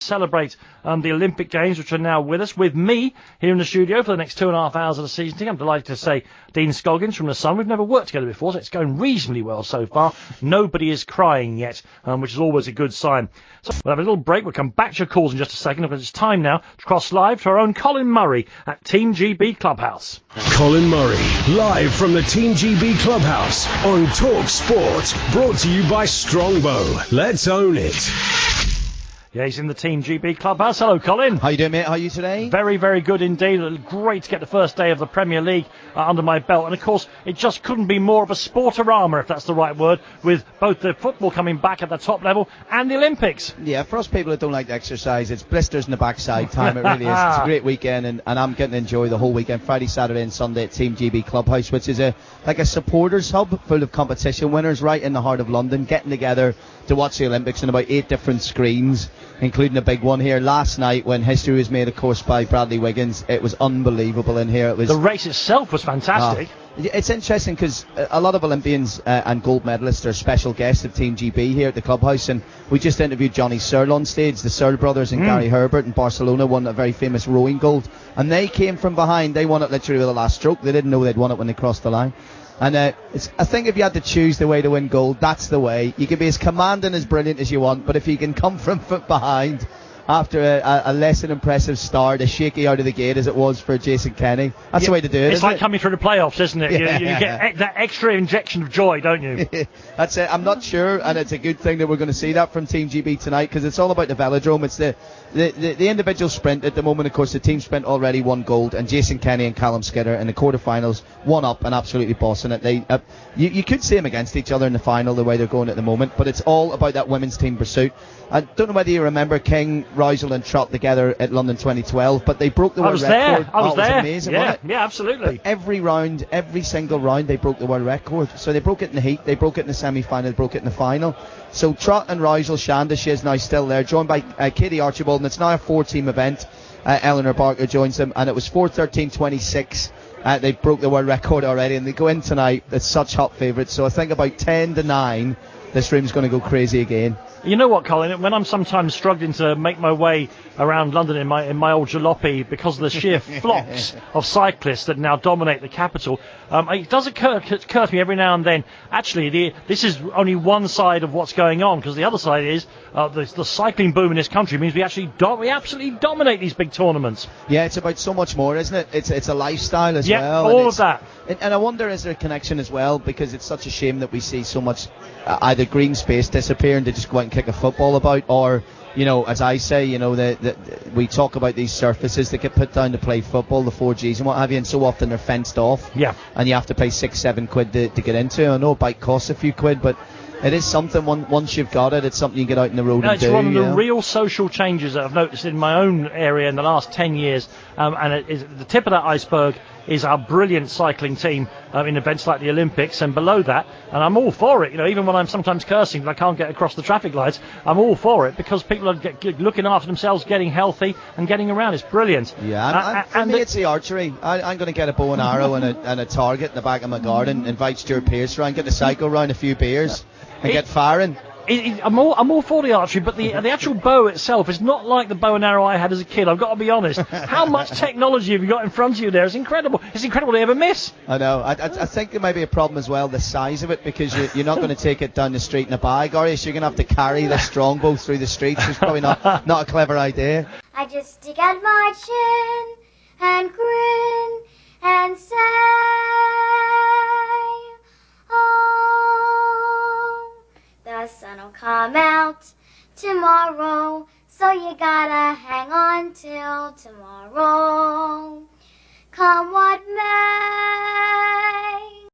celebrate the Olympic Games, which are now with us. With me here in the studio for the next 2.5 hours of the season. I'm delighted to say Dean Scoggins from The Sun. We've never worked together before, so it's going reasonably well so far. Nobody is crying yet, which is always a good sign. So we'll have a little break. We'll come back to your calls in just a second, because it's time now to cross live to our own Colin Murray at Team GB Clubhouse. Colin Murray, live from the Team GB Clubhouse on talkSPORT, brought to you by Strongbow. Let's own it. Yeah, he's in the Team GB Clubhouse. Hello, Colin. How you doing, mate? How are you today? Very, very good indeed. Great to get the first day of the Premier League under my belt. And, of course, it just couldn't be more of a sportorama, if that's the right word, with both the football coming back at the top level and the Olympics. Yeah, for us people that don't like to exercise, it's blisters in the backside time. It really is. It's a great weekend, and I'm getting to enjoy the whole weekend, Friday, Saturday and Sunday at Team GB Clubhouse, which is like a supporters hub full of competition winners right in the heart of London, getting together to watch the Olympics on about 8 different screens, including a big one here last night when history was made, of course, by Bradley Wiggins. It was unbelievable in here. It was the race itself was fantastic. It's interesting because a lot of Olympians and gold medalists are special guests of Team GB here at the clubhouse, and we just interviewed Johnny Searle on stage. The Searle brothers and Gary Herbert in Barcelona won a very famous rowing gold, and they came from behind. They won it literally with the last stroke. They didn't know they'd won it when they crossed the line. And I think if you had to choose the way to win gold, that's the way. You can be as commanding, as brilliant as you want, but if you can come from behind after a less than impressive start, as shaky out of the gate as it was for Jason Kenny, that's the way to do it. It's like coming through the playoffs, isn't it? Yeah. You get that extra injection of joy, don't you? That's it. I'm not sure, and it's a good thing that we're going to see that from Team GB tonight, because it's all about the velodrome. It's the individual sprint at the moment. Of course, the team sprint already won gold, and Jason Kenny and Callum Skidder in the quarterfinals won up and absolutely bossing it. You could see them against each other in the final, the way they're going at the moment, but it's all about that women's team pursuit. I don't know whether you remember King, Rousel and Trott together at London 2012, but they broke the world record. I was there. It was amazing, wasn't it? Yeah, absolutely. But every single round, they broke the world record. So they broke it in the heat, they broke it in the semi-final, they broke it in the final. So Trott and Rousel, Shanda, she is now still there, joined by Katie Archibald, and it's now a 4-team event. Eleanor Barker joins them, and it was 4:13.26. They broke the world record already, and they go in tonight. It's such hot favourites. So I think about 10-9, this room's going to go crazy again. You know what, Colin? When I'm sometimes struggling to make my way around London in my old jalopy because of the sheer flocks of cyclists that now dominate the capital, it does occur to me every now and then. Actually, this is only one side of what's going on, because the other side is the cycling boom in this country means we absolutely dominate these big tournaments. Yeah, it's about so much more, isn't it? It's a lifestyle as well. Yeah, all of that. And I wonder, is there a connection as well? Because it's such a shame that we see so much either green space disappear and they just go out and kick a football about, or, you know, as I say, you know, we talk about these surfaces that get put down to play football, the 4Gs and what have you, and so often they're fenced off. Yeah. And you have to pay 6-7 quid to get into. I know a bike costs a few quid, but it is something, once you've got it, it's something you get out in the road and do. It's one of the real social changes that I've noticed in my own area in the last 10 years, and it is the tip of that iceberg is our brilliant cycling team in events like the Olympics, and below that, and I'm all for it, you know, even when I'm sometimes cursing that I can't get across the traffic lights, I'm all for it, because people are looking after themselves, getting healthy and getting around. It's brilliant. Yeah, for me it's the archery. I'm going to get a bow and arrow and a target in the back of my garden, invite Stuart Pearce around, get the cycle round, a few beers and get firing. I'm all for the archery, but the actual bow itself is not like the bow and arrow I had as a kid. I've got to be honest. How much technology have you got in front of you there? It's incredible. It's incredible to ever miss. I know. I think there might be a problem as well, the size of it, because you're not going to take it down the street in a bag, are you? So you're going to have to carry the strongbow through the streets. It's probably not a clever idea. I just stick out my chin and grin and say, oh, the sun'll come out tomorrow, so you gotta hang on till tomorrow. Come what may.